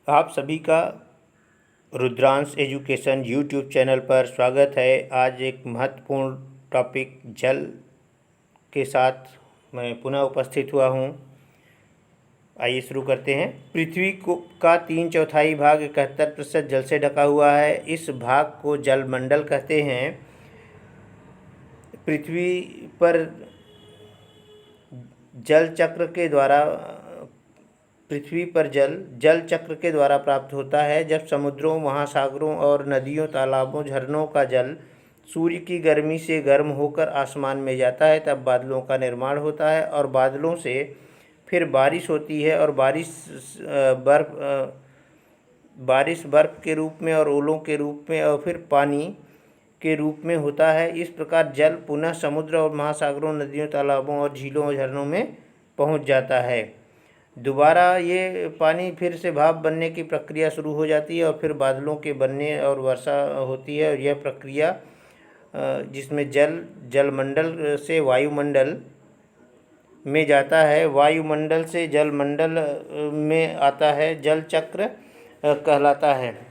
आप सभी का रुद्रांश एजुकेशन यूट्यूब चैनल पर स्वागत है। आज एक महत्वपूर्ण टॉपिक जल के साथ मैं पुनः उपस्थित हुआ हूँ। आइए शुरू करते हैं। पृथ्वी का 3/4 भाग 71% जल से ढका हुआ है। इस भाग को जलमंडल कहते हैं। पृथ्वी पर जल चक्र के द्वारा प्राप्त होता है। जब समुद्रों, महासागरों और नदियों, तालाबों, झरनों का जल सूर्य की गर्मी से गर्म होकर आसमान में जाता है, तब बादलों का निर्माण होता है और बादलों से फिर बारिश होती है और बारिश बर्फ़ के रूप में और ओलों के रूप में और फिर पानी के रूप में होता है। इस प्रकार जल पुनः समुद्र और महासागरों, नदियों, तालाबों और झीलों और झरनों में पहुंच जाता है। दोबारा ये पानी फिर से भाप बनने की प्रक्रिया शुरू हो जाती है और फिर बादलों के बनने और वर्षा होती है। और यह प्रक्रिया जिसमें जलमंडल से वायुमंडल में जाता है, वायुमंडल से जलमंडल में आता है, जल चक्र कहलाता है।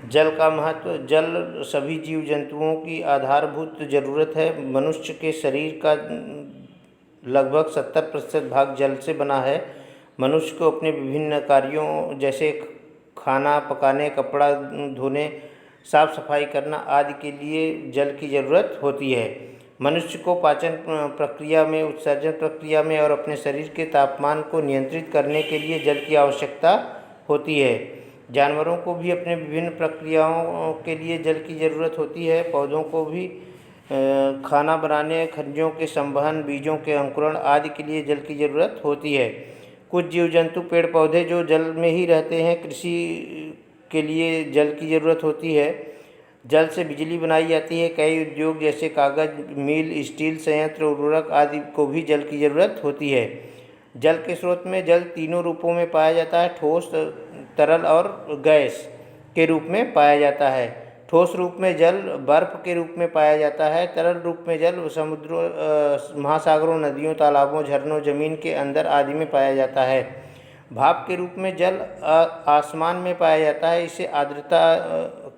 जल का महत्व। जल सभी जीव जंतुओं की आधारभूत ज़रूरत है। मनुष्य के शरीर का लगभग 70% भाग जल से बना है। मनुष्य को अपने विभिन्न कार्यों जैसे खाना पकाने, कपड़ा धोने, साफ सफाई करना आदि के लिए जल की ज़रूरत होती है। मनुष्य को पाचन प्रक्रिया में, उत्सर्जन प्रक्रिया में और अपने शरीर के तापमान को नियंत्रित करने के लिए जल की आवश्यकता होती है। जानवरों को भी अपने विभिन्न प्रक्रियाओं के लिए जल की ज़रूरत होती है। पौधों को भी खाना बनाने, खनिजों के संवहन, बीजों के अंकुरण आदि के लिए जल की ज़रूरत होती है। कुछ जीव जंतु, पेड़ पौधे जो जल में ही रहते हैं, कृषि के लिए जल की ज़रूरत होती है। जल से बिजली बनाई जाती है। कई उद्योग जैसे कागज़ मिल, स्टील संयंत्र, उर्वरक आदि को भी जल की ज़रूरत होती है। जल के स्रोत में जल तीनों रूपों में पाया जाता है। ठोस, तरल और गैस के रूप में पाया जाता है। ठोस रूप में जल बर्फ़ के रूप में पाया जाता है। तरल रूप में जल समुद्रों, महासागरों, नदियों, तालाबों, झरनों, ज़मीन के अंदर आदि में पाया जाता है। भाप के रूप में जल आसमान में पाया जाता है। इसे आर्द्रता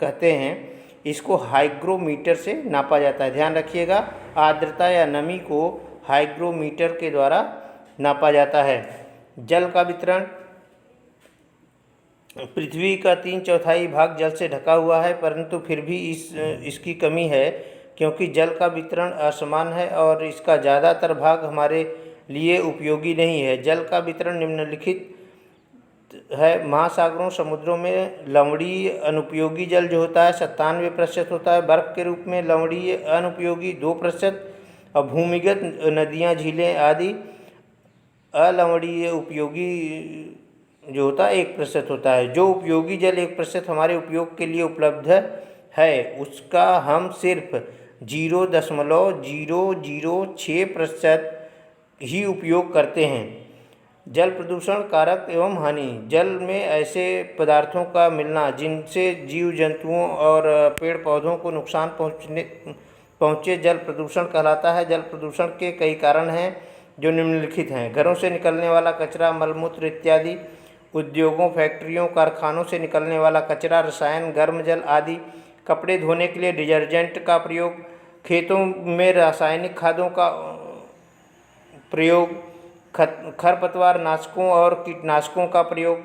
कहते हैं। इसको हाइग्रोमीटर से नापा जाता है। ध्यान रखिएगा, आर्द्रता या नमी को हाइग्रोमीटर के द्वारा नापा जाता है। जल का वितरण। पृथ्वी का 3/4 भाग जल से ढका हुआ है, परंतु फिर भी इसकी कमी है, क्योंकि जल का वितरण असमान है और इसका ज़्यादातर भाग हमारे लिए उपयोगी नहीं है। जल का वितरण निम्नलिखित है। महासागरों, समुद्रों में लवणीय अनुपयोगी जल जो होता है 97% होता है। बर्फ़ के रूप में लवणीय अनुपयोगी 2% और भूमिगत नदियाँ, झीलें आदि अलवणीय उपयोगी जो होता है 1% होता है। जो उपयोगी जल 1% हमारे उपयोग के लिए उपलब्ध है, उसका हम सिर्फ 0.006% ही उपयोग करते हैं। जल प्रदूषण कारक एवं हानि। जल में ऐसे पदार्थों का मिलना जिनसे जीव जंतुओं और पेड़ पौधों को नुकसान पहुँचे जल प्रदूषण कहलाता है। जल प्रदूषण के कई कारण हैं जो निम्नलिखित हैं। घरों से निकलने वाला कचरा, मलमूत्र इत्यादि, उद्योगों, फैक्ट्रियों, कारखानों से निकलने वाला कचरा, रसायन, गर्म जल आदि, कपड़े धोने के लिए डिटर्जेंट का प्रयोग, खेतों में रासायनिक खादों का प्रयोग, खरपतवार नाशकों और कीटनाशकों का प्रयोग,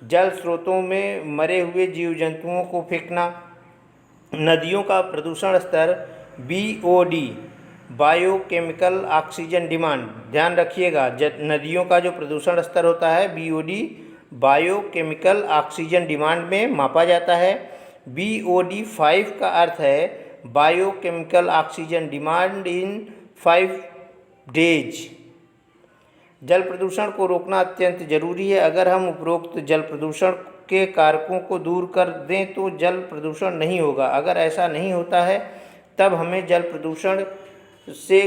जल स्रोतों में मरे हुए जीव जंतुओं को फेंकना, नदियों का प्रदूषण स्तर, BOD बायोकेमिकल ऑक्सीजन डिमांड। ध्यान रखिएगा, नदियों का जो प्रदूषण स्तर होता है BOD बायोकेमिकल ऑक्सीजन डिमांड में मापा जाता है। BOD 5 का अर्थ है biochemical oxygen demand in 5 days. जल प्रदूषण को रोकना अत्यंत जरूरी है। अगर हम उपरोक्त जल प्रदूषण के कारकों को दूर कर दें तो जल प्रदूषण नहीं होगा। अगर ऐसा नहीं होता है तब हमें जल प्रदूषण से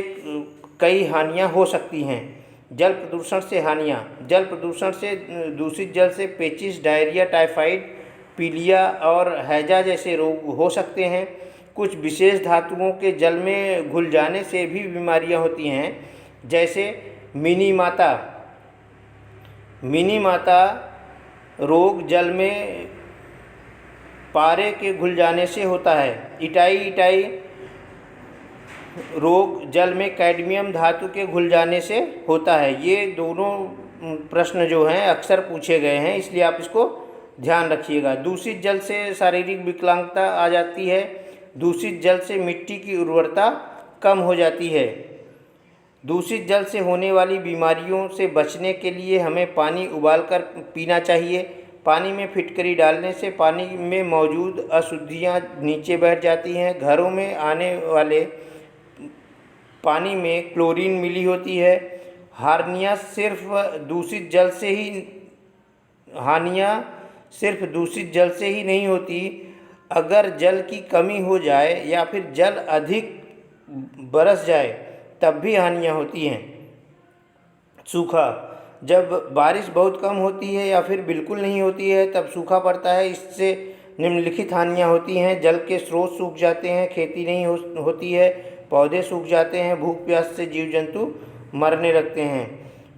कई हानियां हो सकती हैं। जल प्रदूषण से हानियां। जल प्रदूषण से दूषित जल से पेचिश, डायरिया, टाइफाइड, पीलिया और हैजा जैसे रोग हो सकते हैं। कुछ विशेष धातुओं के जल में घुल जाने से भी बीमारियां होती हैं, जैसे मिनी माता रोग जल में पारे के घुल जाने से होता है। इटाई रोग जल में कैडमियम धातु के घुल जाने से होता है। ये दोनों प्रश्न जो हैं अक्सर पूछे गए हैं, इसलिए आप इसको ध्यान रखिएगा। दूषित जल से शारीरिक विकलांगता आ जाती है। दूषित जल से मिट्टी की उर्वरता कम हो जाती है। दूषित जल से होने वाली बीमारियों से बचने के लिए हमें पानी उबालकर पीना चाहिए। पानी में फिटकरी डालने से पानी में मौजूद अशुद्धियाँ नीचे बैठ जाती हैं। घरों में आने वाले पानी में क्लोरीन मिली होती है। हानियाँ सिर्फ दूषित जल से ही नहीं होती। अगर जल की कमी हो जाए या फिर जल अधिक बरस जाए तब भी हानियाँ होती हैं। सूखा, जब बारिश बहुत कम होती है या फिर बिल्कुल नहीं होती है तब सूखा पड़ता है। इससे निम्नलिखित हानियाँ होती हैं। जल के स्रोत सूख जाते हैं, खेती नहीं होती है, पौधे सूख जाते हैं, भूख प्यास से जीव जंतु मरने लगते हैं।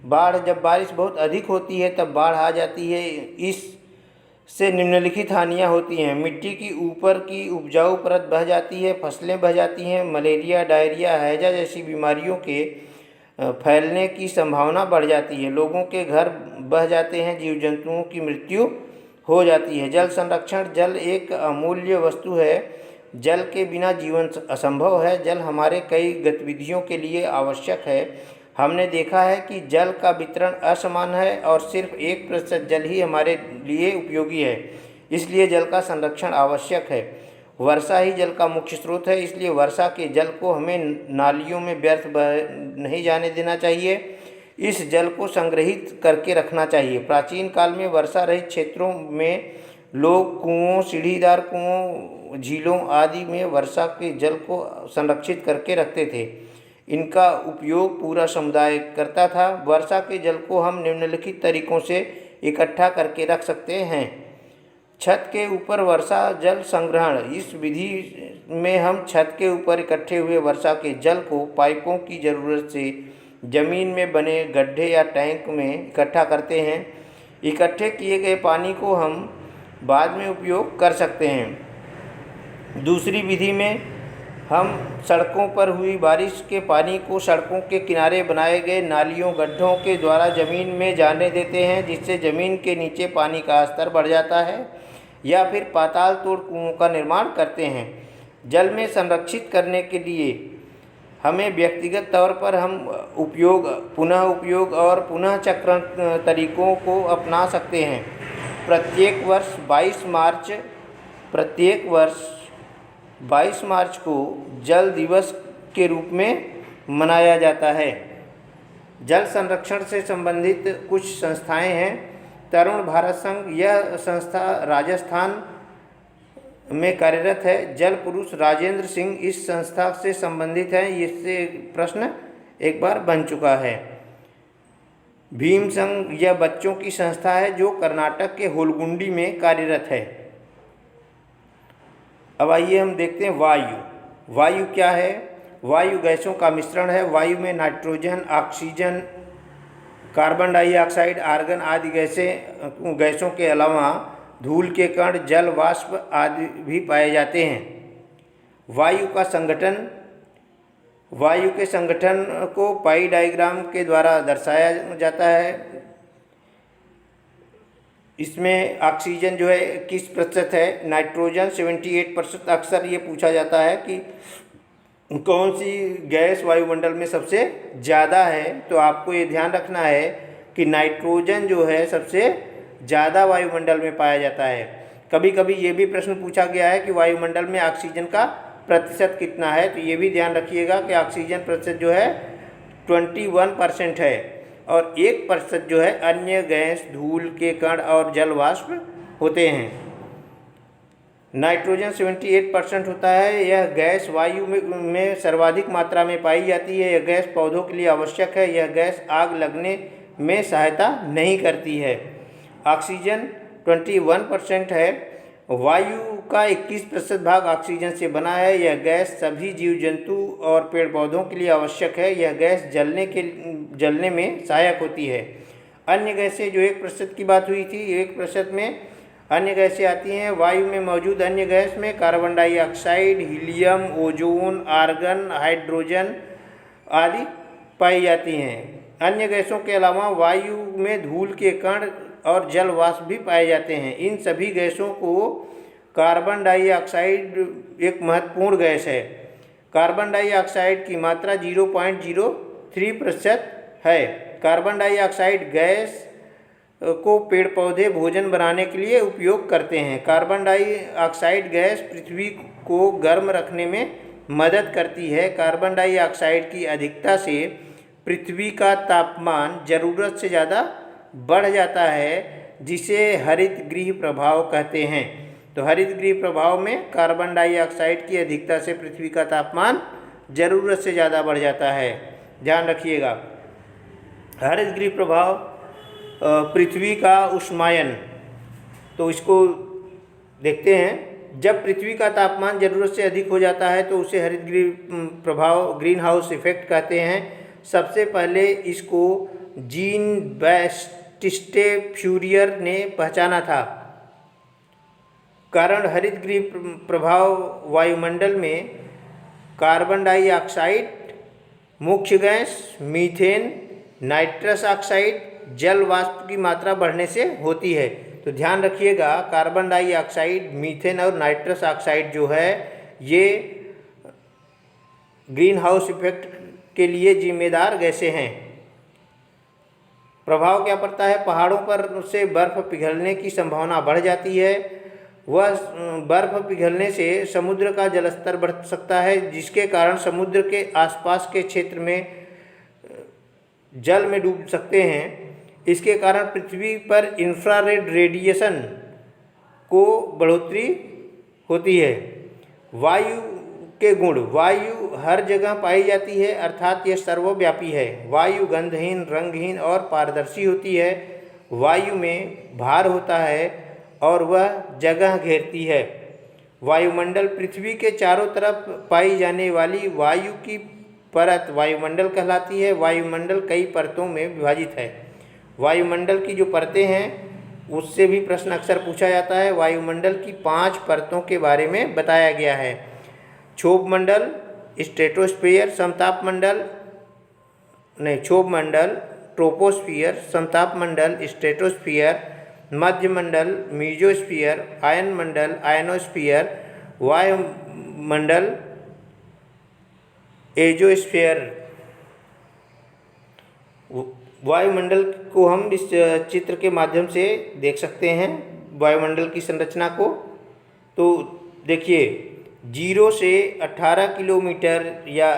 बाढ़, जब बारिश बहुत अधिक होती है तब बाढ़ आ जाती है। इससे निम्नलिखित हानियाँ होती हैं। मिट्टी की ऊपर की उपजाऊ परत बह जाती है, फसलें बह जाती हैं, मलेरिया, डायरिया, हैजा जैसी बीमारियों के फैलने की संभावना बढ़ जाती है। लोगों के घर बह जाते हैं, जीव जंतुओं की मृत्यु हो जाती है। जल संरक्षण, जल एक अमूल्य वस्तु है। जल के बिना जीवन असंभव है। जल हमारे कई गतिविधियों के लिए आवश्यक है। हमने देखा है कि जल का वितरण असमान है और सिर्फ 1% जल ही हमारे लिए उपयोगी है। इसलिए जल का संरक्षण आवश्यक है। वर्षा ही जल का मुख्य स्रोत है, इसलिए वर्षा के जल को हमें नालियों में व्यर्थ नहीं जाने देना चाहिए। इस जल को संग्रहित करके रखना चाहिए। प्राचीन काल में वर्षा रहित क्षेत्रों में लोग कुओं, सीढ़ीदार कुओं, झीलों आदि में वर्षा के जल को संरक्षित करके रखते थे। इनका उपयोग पूरा समुदाय करता था। वर्षा के जल को हम निम्नलिखित तरीकों से इकट्ठा करके रख सकते हैं। छत के ऊपर वर्षा जल संग्रहण, इस विधि में हम छत के ऊपर इकट्ठे हुए वर्षा के जल को पाइपों की ज़रूरत से ज़मीन में बने गड्ढे या टैंक में इकट्ठा करते हैं। इकट्ठे किए गए पानी को हम बाद में उपयोग कर सकते हैं। दूसरी विधि में हम सड़कों पर हुई बारिश के पानी को सड़कों के किनारे बनाए गए नालियों, गड्ढों के द्वारा ज़मीन में जाने देते हैं, जिससे ज़मीन के नीचे पानी का स्तर बढ़ जाता है। या फिर पाताल तोड़ कुओं का निर्माण करते हैं। जल में संरक्षित करने के लिए हमें व्यक्तिगत तौर पर हम पुनः उपयोग और पुनः चक्रण तरीकों को अपना सकते हैं। प्रत्येक वर्ष 22 मार्च को जल दिवस के रूप में मनाया जाता है। जल संरक्षण से संबंधित कुछ संस्थाएं हैं। तरुण भारत संघ, यह संस्था राजस्थान में कार्यरत है। जल पुरुष राजेंद्र सिंह इस संस्था से संबंधित हैं। इससे प्रश्न एक बार बन चुका है। भीम संघ, यह बच्चों की संस्था है जो कर्नाटक के होलगुंडी में कार्यरत है। अब आइए हम देखते हैं वायु क्या है। वायु गैसों का मिश्रण है। वायु में nitrogen, oxygen, carbon dioxide, argon आदि गैसों के अलावा धूल के कण, जल वाष्प आदि भी पाए जाते हैं। वायु के संगठन को पाई डायग्राम के द्वारा दर्शाया जाता है। इसमें ऑक्सीजन जो है 21% है, नाइट्रोजन 78%। अक्सर ये पूछा जाता है कि कौन सी गैस वायुमंडल में सबसे ज़्यादा है, तो आपको ये ध्यान रखना है कि नाइट्रोजन जो है सबसे ज़्यादा वायुमंडल में पाया जाता है। कभी कभी ये भी प्रश्न पूछा गया है कि वायुमंडल में ऑक्सीजन का प्रतिशत कितना है, तो ये भी ध्यान रखिएगा कि ऑक्सीजन प्रतिशत जो है 21% है और 1% जो है अन्य गैस, धूल के कण और जल वाष्प होते हैं। नाइट्रोजन 78% होता है। यह गैस वायु में सर्वाधिक मात्रा में पाई जाती है। यह गैस पौधों के लिए आवश्यक है। यह गैस आग लगने में सहायता नहीं करती है। ऑक्सीजन 21% है। वायु का 21% भाग ऑक्सीजन से बना है। यह गैस सभी जीव जंतु और पेड़ पौधों के लिए आवश्यक है। यह गैस जलने में सहायक होती है। अन्य गैसें जो 1% की बात हुई थी, 1% में अन्य गैसें आती हैं। वायु में मौजूद अन्य गैस में carbon dioxide, helium, ozone, argon, hydrogen आदि पाई जाती हैं। अन्य गैसों के अलावा वायु में धूल के कण और जल वाष्प भी पाए जाते हैं। इन सभी गैसों को कार्बन डाइऑक्साइड एक महत्वपूर्ण गैस है। कार्बन डाइऑक्साइड की मात्रा 0.03% है। कार्बन डाइऑक्साइड गैस को पेड़ पौधे भोजन बनाने के लिए उपयोग करते हैं। कार्बन डाइऑक्साइड गैस पृथ्वी को गर्म रखने में मदद करती है। कार्बन डाइऑक्साइड की अधिकता से पृथ्वी का तापमान ज़रूरत से ज़्यादा बढ़ जाता है, जिसे हरित गृह प्रभाव कहते हैं। तो हरित गृह प्रभाव में कार्बन डाइऑक्साइड की अधिकता से पृथ्वी का तापमान ज़रूरत से ज़्यादा बढ़ जाता है, ध्यान रखिएगा। हरित गृह प्रभाव पृथ्वी का उष्मायन, तो इसको देखते हैं। जब पृथ्वी का तापमान ज़रूरत से अधिक हो जाता है तो उसे हरित गृह प्रभाव, ग्रीन हाउस इफेक्ट कहते हैं। सबसे पहले इसको जीन बैप्टिस्ट फ्यूरियर ने पहचाना था। कारण हरित गृह प्रभाव वायुमंडल में कार्बन डाइऑक्साइड, मुख्य गैस, मीथेन, नाइट्रस ऑक्साइड, जल वाष्प की मात्रा बढ़ने से होती है। तो ध्यान रखिएगा, कार्बन डाइऑक्साइड, मीथेन और नाइट्रस ऑक्साइड जो है ये ग्रीन हाउस इफेक्ट के लिए जिम्मेदार गैसें हैं। प्रभाव क्या पड़ता है? पहाड़ों पर से बर्फ़ पिघलने की संभावना बढ़ जाती है। वह बर्फ़ पिघलने से समुद्र का जलस्तर बढ़ सकता है, जिसके कारण समुद्र के आसपास के क्षेत्र में जल में डूब सकते हैं। इसके कारण पृथ्वी पर इंफ्रारेड रेडिएशन को बढ़ोतरी होती है। वायु के गुण, वायु हर जगह पाई जाती है, अर्थात यह सर्वव्यापी है। वायु गंधहीन, रंगहीन और पारदर्शी होती है। वायु में भार होता है और वह जगह घेरती है। वायुमंडल, पृथ्वी के चारों तरफ पाई जाने वाली वायु की परत वायुमंडल कहलाती है। वायुमंडल कई परतों में विभाजित है। वायुमंडल की जो परतें हैं उससे भी प्रश्न अक्सर पूछा जाता है। वायुमंडल की 5 परतों के बारे में बताया गया है। क्षोभ मंडल, स्ट्रेटोस्फीयर, समताप मंडल, क्षोभ मंडल, ट्रोपोस्फीयर, समताप मंडल, स्ट्रेटोस्फीयर, मध्य मंडल, मीजोस्फीयर, आयन मंडल, आयनोस्फीयर, वायुमंडल, एजोस्फीयर। वायुमंडल को हम इस चित्र के माध्यम से देख सकते हैं, वायुमंडल की संरचना को। तो देखिए, 0 से 18 किलोमीटर या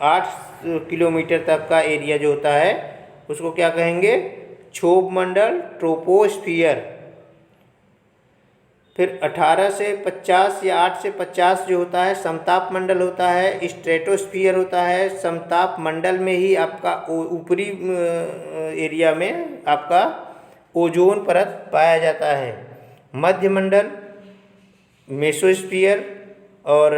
8 किलोमीटर तक का एरिया जो होता है उसको क्या कहेंगे? क्षोभ मंडल, ट्रोपोस्फियर। फिर 18 से 50 या 8 से 50 जो होता है समताप मंडल होता है, स्ट्रेटोस्फियर होता है। समताप मंडल में ही आपका ऊपरी एरिया में आपका ओजोन परत पाया जाता है। मध्य मंडल, मेसोस्फियर, और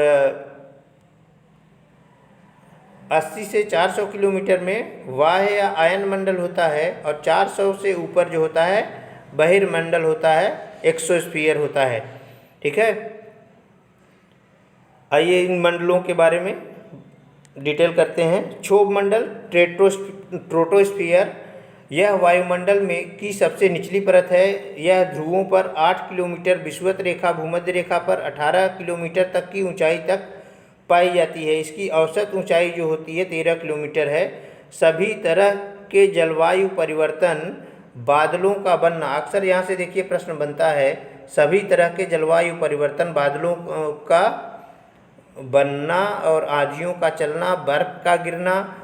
80 से 400 किलोमीटर में वाह्य या आयन मंडल होता है, और 400 से ऊपर जो होता है बहिर्मंडल होता है, एक्सोस्फीयर होता है। ठीक है, आइए इन मंडलों के बारे में डिटेल करते हैं। क्षोभ मंडल, ट्रोटोस्फीयर, यह वायुमंडल में की सबसे निचली परत है। यह ध्रुवों पर 8 किलोमीटर, विषुवत रेखा, भूमध्य रेखा पर 18 किलोमीटर तक की ऊंचाई तक पाई जाती है। इसकी औसत ऊंचाई जो होती है 13 किलोमीटर है। सभी तरह के जलवायु परिवर्तन, बादलों का बनना, अक्सर यहाँ से देखिए प्रश्न बनता है, सभी तरह के जलवायु परिवर्तन, बादलों का बनना और आंधियों का चलना, बर्फ का गिरना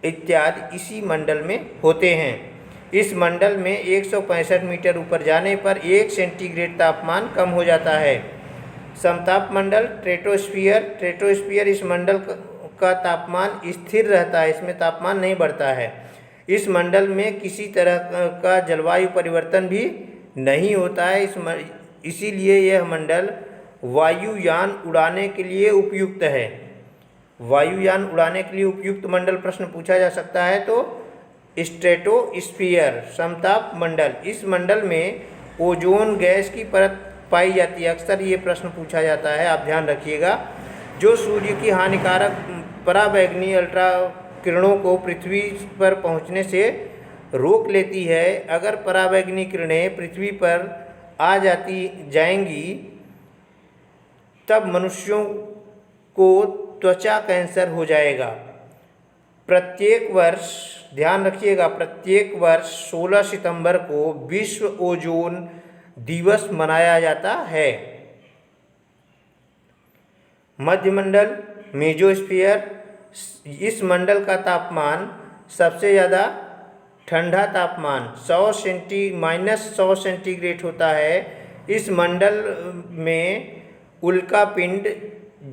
इत्यादि इसी मंडल में होते हैं। इस मंडल में 165 मीटर ऊपर जाने पर 1 सेंटीग्रेड तापमान कम हो जाता है। समताप मंडल, ट्रेटोस्फीयर, इस मंडल का तापमान स्थिर रहता है, इसमें तापमान नहीं बढ़ता है। इस मंडल में किसी तरह का जलवायु परिवर्तन भी नहीं होता है। इसीलिए यह मंडल वायुयान उड़ाने के लिए उपयुक्त है। वायुयान उड़ाने के लिए उपयुक्त मंडल प्रश्न पूछा जा सकता है तो स्ट्रेटोस्फीयर समताप मंडल। इस मंडल में ओजोन गैस की परत पाई जाती है। अक्सर ये प्रश्न पूछा जाता है, आप ध्यान रखिएगा। जो सूर्य की हानिकारक पराबैंगनी अल्ट्रा किरणों को पृथ्वी पर पहुंचने से रोक लेती है। अगर पराबैंगनी किरणें पृथ्वी पर आ जाएंगी तब मनुष्यों को त्वचा कैंसर हो जाएगा। प्रत्येक वर्ष, ध्यान रखिएगा, प्रत्येक वर्ष 16 सितंबर को विश्व ओजोन दिवस मनाया जाता है। मध्यमंडल मेजोस्फीयर, इस मंडल का तापमान सबसे ज़्यादा ठंडा तापमान -100 सेंटीग्रेड होता है। इस मंडल में उल्कापिंड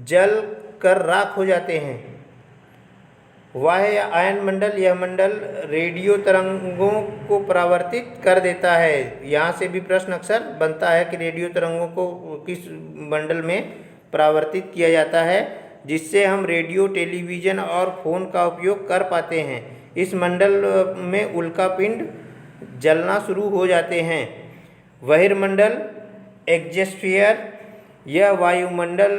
जल कर राख हो जाते हैं। वाह्य आयन मंडल, यह मंडल रेडियो तरंगों को परावर्तित कर देता है। यहाँ से भी प्रश्न अक्सर बनता है कि रेडियो तरंगों को किस मंडल में परावर्तित किया जाता है, जिससे हम रेडियो, टेलीविज़न और फ़ोन का उपयोग कर पाते हैं। इस मंडल में उल्कापिंड जलना शुरू हो जाते हैं। बहिर्मंडल एक्सोस्फीयर, यह वायुमंडल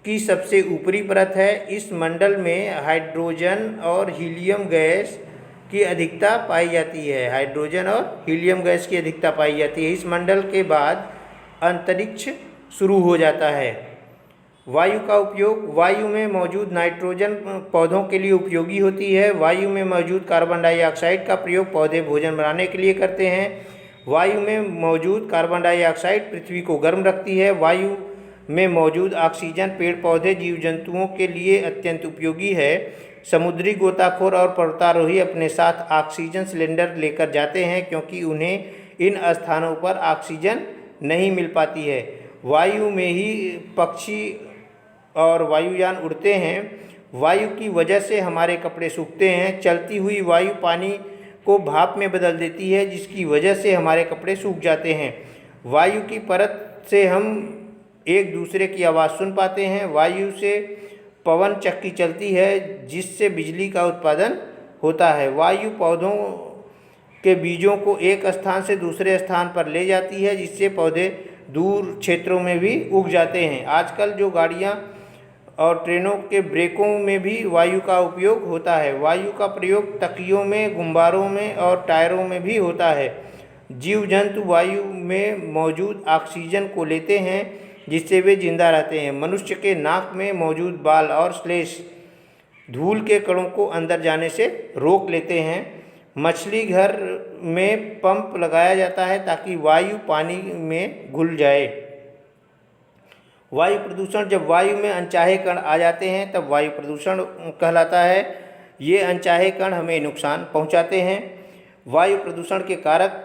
की सबसे ऊपरी परत है। इस मंडल में हाइड्रोजन और हीलियम गैस की अधिकता पाई जाती है। हाइड्रोजन और हीलियम गैस की अधिकता पाई जाती है। इस मंडल के बाद अंतरिक्ष शुरू हो जाता है। वायु का उपयोग, वायु में मौजूद नाइट्रोजन पौधों के लिए उपयोगी होती है। वायु में मौजूद कार्बन डाइऑक्साइड का प्रयोग पौधे भोजन बनाने के लिए करते हैं। वायु में मौजूद कार्बन डाइऑक्साइड पृथ्वी को गर्म रखती है। वायु में मौजूद ऑक्सीजन पेड़ पौधे जीव जंतुओं के लिए अत्यंत उपयोगी है। समुद्री गोताखोर और पर्वतारोही अपने साथ ऑक्सीजन सिलेंडर लेकर जाते हैं क्योंकि उन्हें इन स्थानों पर ऑक्सीजन नहीं मिल पाती है। वायु में ही पक्षी और वायुयान उड़ते हैं। वायु की वजह से हमारे कपड़े सूखते हैं। चलती हुई वायु पानी को भाप में बदल देती है, जिसकी वजह से हमारे कपड़े सूख जाते हैं। वायु की परत से हम एक दूसरे की आवाज़ सुन पाते हैं। वायु से पवन चक्की चलती है जिससे बिजली का उत्पादन होता है। वायु पौधों के बीजों को एक स्थान से दूसरे स्थान पर ले जाती है, जिससे पौधे दूर क्षेत्रों में भी उग जाते हैं। आजकल जो गाड़ियाँ और ट्रेनों के ब्रेकों में भी वायु का उपयोग होता है। वायु का प्रयोग तकियों में, गुब्बारों में और टायरों में भी होता है। जीव जंतु वायु में मौजूद ऑक्सीजन को लेते हैं, जिससे वे जिंदा रहते हैं। मनुष्य के नाक में मौजूद बाल और श्लेष धूल के कणों को अंदर जाने से रोक लेते हैं। मछली घर में पंप लगाया जाता है ताकि वायु पानी में घुल जाए। वायु प्रदूषण, जब वायु में अनचाहे कण आ जाते हैं तब वायु प्रदूषण कहलाता है। ये अनचाहे कण हमें नुकसान पहुंचाते हैं। वायु प्रदूषण के कारक,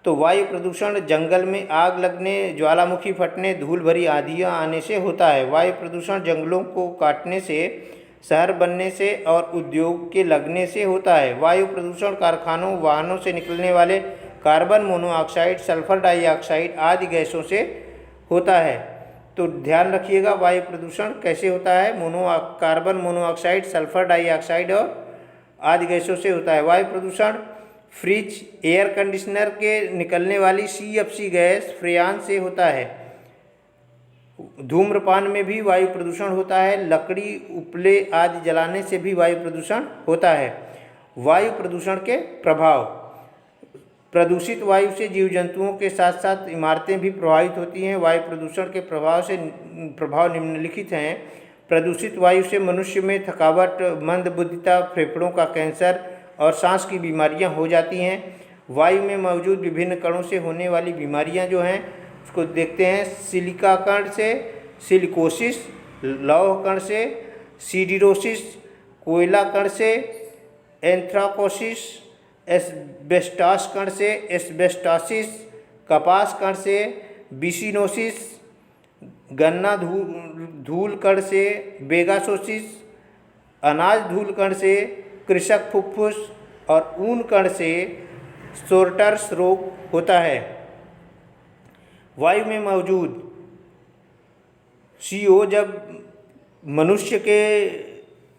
तो वायु प्रदूषण जंगल में आग लगने, ज्वालामुखी फटने, धूल भरी आंधियाँ आने से होता है। वायु प्रदूषण जंगलों को काटने से, शहर बनने से और उद्योग के लगने से होता है। वायु प्रदूषण कारखानों, वाहनों से निकलने वाले कार्बन मोनोऑक्साइड, सल्फर डाइऑक्साइड आदि गैसों से होता है। तो ध्यान रखिएगा वायु प्रदूषण कैसे होता है। कार्बन मोनोऑक्साइड, सल्फर डाइऑक्साइड और आदि गैसों से होता है। वायु प्रदूषण फ्रिज, एयर कंडीशनर के निकलने वाली CFC गैस, फ्रेयान से होता है। धूम्रपान में भी वायु प्रदूषण होता है। लकड़ी, उपले आदि जलाने से भी वायु प्रदूषण होता है। वायु प्रदूषण के प्रभाव, प्रदूषित वायु से जीव जंतुओं के साथ साथ इमारतें भी प्रभावित होती हैं। वायु प्रदूषण के प्रभाव निम्नलिखित हैं। प्रदूषित वायु से मनुष्य में थकावट, मंदबुद्धिता, फेफड़ों का कैंसर और सांस की बीमारियां हो जाती हैं। वायु में मौजूद विभिन्न कणों से होने वाली बीमारियां जो हैं उसको देखते हैं। सिलिका कण से सिलिकोसिस, लौह कण से सिडिरोसिस, कोयला कण से एंथ्राकोसिस, एस्बेस्टॉस कण से एस्बेस्टोसिस, कपास कण से बिसिनोसिस, गन्ना धूल कण से बेगासोसिस, अनाज धूल कण से कृषक फुफ्फुस और ऊन कण से सोर्टर्स रोग होता है। वायु में मौजूद CO जब मनुष्य के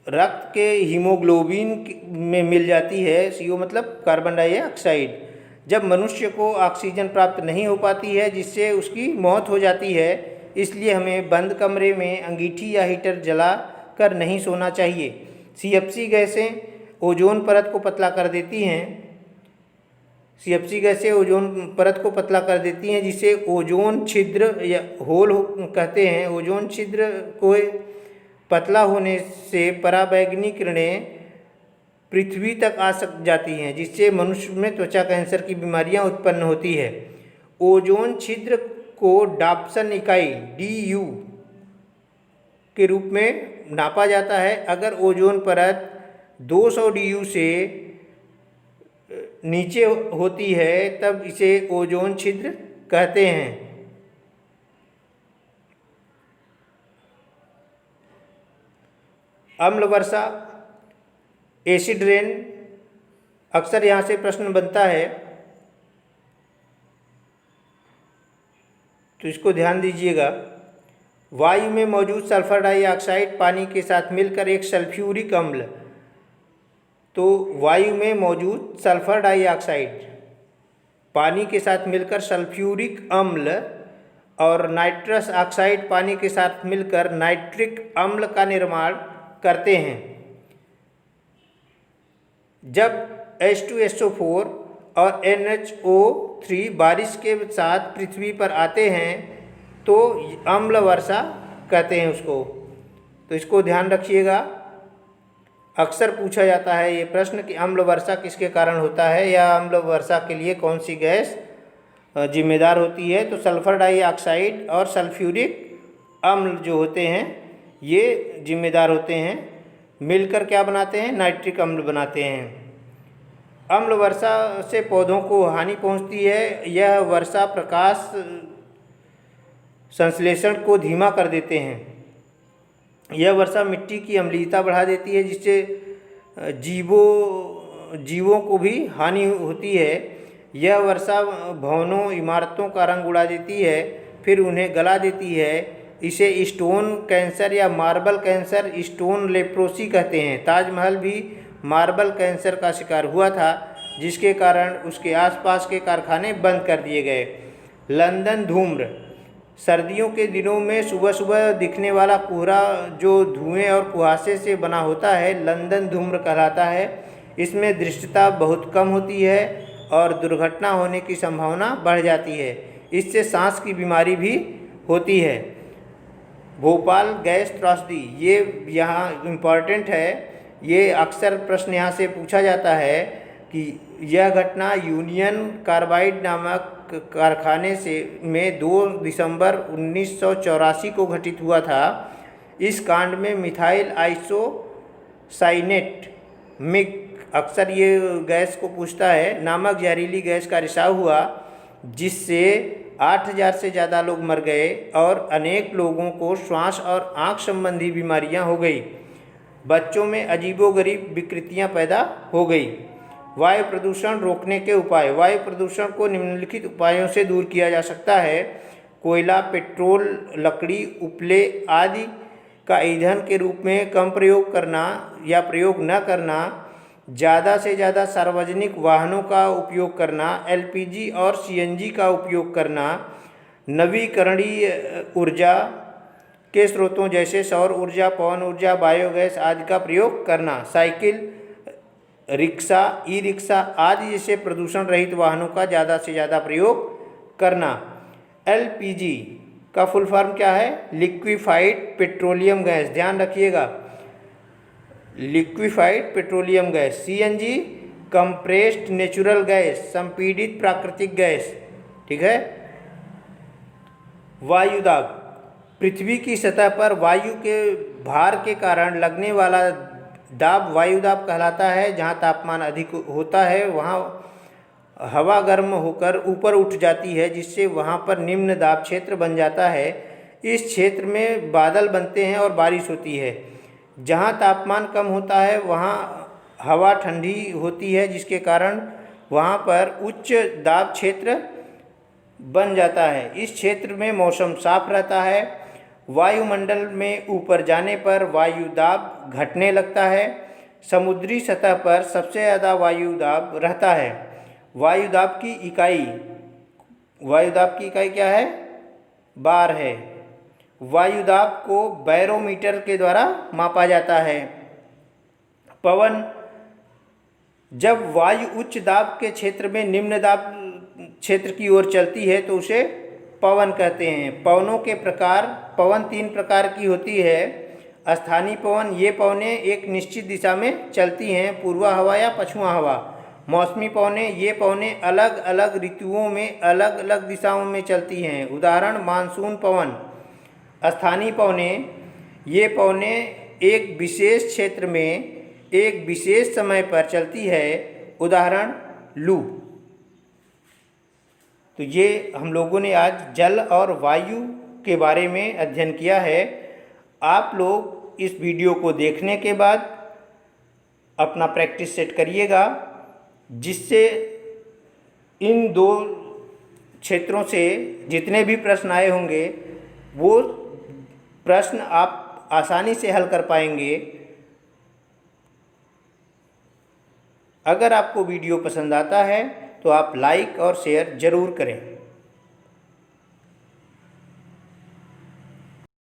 रक्त के हीमोग्लोबिन में मिल जाती है, CO मतलब कार्बन डाइऑक्साइड, जब मनुष्य को ऑक्सीजन प्राप्त नहीं हो पाती है जिससे उसकी मौत हो जाती है। इसलिए हमें बंद कमरे में अंगीठी या हीटर जला कर नहीं सोना चाहिए। CFC गैसें ओजोन परत को पतला कर देती हैं। CFC गैसें ओजोन परत को पतला कर देती हैं, जिसे ओजोन छिद्र या होल कहते हैं। ओजोन छिद्र को पतला होने से पराबैंगनी किरणें पृथ्वी तक आ जाती हैं, जिससे मनुष्य में त्वचा कैंसर की बीमारियां उत्पन्न होती है। ओजोन छिद्र को डॉप्सन इकाई DU के रूप में नापा जाता है। अगर ओजोन परत 200 DU से नीचे होती है तब इसे ओजोन छिद्र कहते हैं। अम्ल वर्षा, एसिड रेन, अक्सर यहाँ से प्रश्न बनता है, तो इसको ध्यान दीजिएगा। वायु में मौजूद सल्फर डाइऑक्साइड पानी के साथ मिलकर एक सल्फ्यूरिक अम्ल, तो वायु में मौजूद सल्फर डाइऑक्साइड पानी के साथ मिलकर सल्फ्यूरिक अम्ल और नाइट्रस ऑक्साइड पानी के साथ मिलकर नाइट्रिक अम्ल का निर्माण करते हैं। जब H2SO4 और NHO3 बारिश के साथ पृथ्वी पर आते हैं तो अम्ल वर्षा कहते हैं उसको, तो इसको ध्यान रखिएगा। अक्सर पूछा जाता है ये प्रश्न कि अम्ल वर्षा किसके कारण होता है या अम्ल वर्षा के लिए कौन सी गैस जिम्मेदार होती है। तो सल्फर डाइऑक्साइड और सल्फ्यूरिक अम्ल जो होते हैं ये जिम्मेदार होते हैं, मिलकर क्या बनाते हैं, नाइट्रिक अम्ल बनाते हैं। अम्ल वर्षा से पौधों को हानि पहुंचती है। यह वर्षा प्रकाश संश्लेषण को धीमा कर देते हैं। यह वर्षा मिट्टी की अम्लीयता बढ़ा देती है, जिससे जीवों को भी हानि होती है। यह वर्षा भवनों इमारतों का रंग उड़ा देती है, फिर उन्हें गला देती है। इसे स्टोन कैंसर या मार्बल कैंसर, स्टोन लेप्रोसी कहते हैं। ताजमहल भी मार्बल कैंसर का शिकार हुआ था, जिसके कारण उसके आसपास के कारखाने बंद कर दिए गए। लंदन धूम्र, सर्दियों के दिनों में सुबह सुबह दिखने वाला कोहरा जो धुएं और कुहासे से बना होता है, लंदन धूम्र कहलाता है। इसमें दृश्यता बहुत कम होती है और दुर्घटना होने की संभावना बढ़ जाती है। इससे सांस की बीमारी भी होती है। भोपाल गैस त्रासदी, ये यहाँ इम्पॉर्टेंट है, ये अक्सर प्रश्न यहाँ से पूछा जाता है कि यह घटना यूनियन कार्बाइड नामक कारखाने से में 2 दिसंबर 1984 को घटित हुआ था। इस कांड में मिथाइल आइसोसाइनेट मिग, अक्सर ये गैस को पूछता है, नामक जहरीली गैस का रिसाव हुआ, जिससे 8000 से ज़्यादा लोग मर गए और अनेक लोगों को श्वास और आँख संबंधी बीमारियां हो गई। बच्चों में अजीबोगरीब विकृतियां पैदा हो गई। वायु प्रदूषण रोकने के उपाय। वायु प्रदूषण को निम्नलिखित उपायों से दूर किया जा सकता है। कोयला, पेट्रोल, लकड़ी, उपले आदि का ईंधन के रूप में कम प्रयोग करना या प्रयोग न करना, ज़्यादा से ज़्यादा सार्वजनिक वाहनों का उपयोग करना, LPG और CNG का उपयोग करना, नवीकरणीय ऊर्जा के स्रोतों जैसे सौर ऊर्जा, पवन ऊर्जा, बायोगैस आदि का प्रयोग करना, साइकिल, रिक्शा, ई-रिक्शा आदि जैसे प्रदूषण रहित वाहनों का ज़्यादा से ज़्यादा प्रयोग करना। LPG का फुल फॉर्म क्या है? लिक्विफाइड पेट्रोलियम गैस, ध्यान रखिएगा, liquefied petroleum gas. CNG compressed natural gas, संपीड़ित प्राकृतिक गैस, ठीक है। वायुदाब, पृथ्वी की सतह पर वायु के भार के कारण लगने वाला दाब वायुदाब कहलाता है। जहाँ तापमान अधिक होता है वहाँ हवा गर्म होकर ऊपर उठ जाती है, जिससे वहाँ पर निम्न दाब क्षेत्र बन जाता है। इस क्षेत्र में बादल बनते हैं और बारिश होती है। जहाँ तापमान कम होता है वहाँ हवा ठंडी होती है, जिसके कारण वहाँ पर उच्च दाब क्षेत्र बन जाता है। इस क्षेत्र में मौसम साफ रहता है। वायुमंडल में ऊपर जाने पर वायु दाब घटने लगता है। समुद्री सतह पर सबसे ज़्यादा वायु दाब रहता है। वायु दाब की इकाई क्या है? बार है। वायु दाब को बैरोमीटर के द्वारा मापा जाता है। पवन, जब वायु उच्च दाब के क्षेत्र में निम्न दाब क्षेत्र की ओर चलती है तो उसे पवन कहते हैं। पवनों के प्रकार, पवन 3 प्रकार की होती है। स्थानीय पवन, ये पवनें एक निश्चित दिशा में चलती हैं, पूर्वा हवा या पछुआ हवा। मौसमी पवनें, ये पवनें अलग अलग ऋतुओं में अलग अलग दिशाओं में चलती हैं। उदाहरण मानसून पवन। स्थानीय पवनें, ये पवनें एक विशेष क्षेत्र में एक विशेष समय पर चलती है। उदाहरण लू। तो ये हम लोगों ने आज जल और वायु के बारे में अध्ययन किया है। आप लोग इस वीडियो को देखने के बाद अपना प्रैक्टिस सेट करिएगा, जिससे इन 2 क्षेत्रों से जितने भी प्रश्न आए होंगे वो प्रश्न आप आसानी से हल कर पाएंगे। अगर आपको वीडियो पसंद आता है तो आप लाइक और शेयर ज़रूर करें।